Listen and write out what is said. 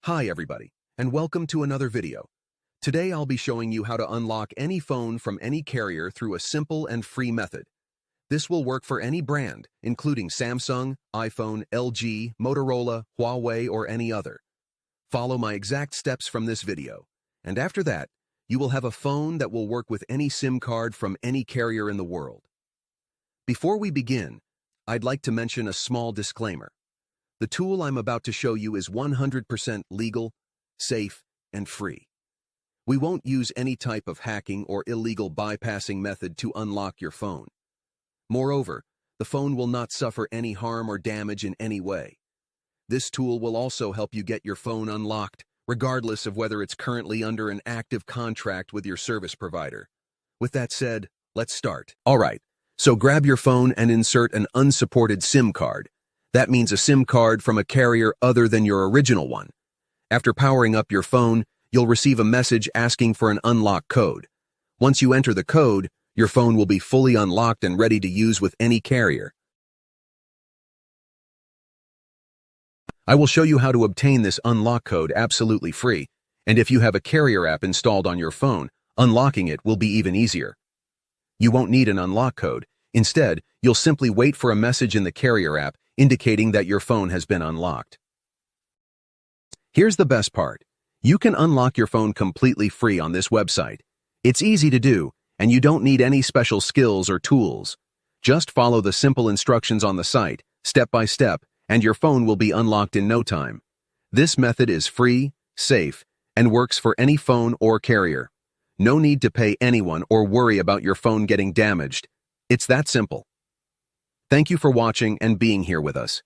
Hi everybody, and welcome to another video. Today I'll be showing you how to unlock any phone from any carrier through a simple and free method. This will work for any brand, including Samsung, iPhone, LG, Motorola, Huawei, or any other. Follow my exact steps from this video, and after that, you will have a phone that will work with any SIM card from any carrier in the world. Before we begin, I'd like to mention a small disclaimer. The tool I'm about to show you is 100% legal, safe, and free. We won't use any type of hacking or illegal bypassing method to unlock your phone. Moreover, the phone will not suffer any harm or damage in any way. This tool will also help you get your phone unlocked, regardless of whether it's currently under an active contract with your service provider. With that said, let's start. Alright, so grab your phone and insert an unsupported SIM card. That means a SIM card from a carrier other than your original one. After powering up your phone, you'll receive a message asking for an unlock code. Once you enter the code, your phone will be fully unlocked and ready to use with any carrier. I will show you how to obtain this unlock code absolutely free, and if you have a carrier app installed on your phone, unlocking it will be even easier. You won't need an unlock code. Instead, you'll simply wait for a message in the carrier app indicating that your phone has been unlocked. Here's the best part. You can unlock your phone completely free on this website. It's easy to do, and you don't need any special skills or tools. Just follow the simple instructions on the site, step by step, and your phone will be unlocked in no time. This method is free, safe, and works for any phone or carrier. No need to pay anyone or worry about your phone getting damaged. It's that simple. Thank you for watching and being here with us.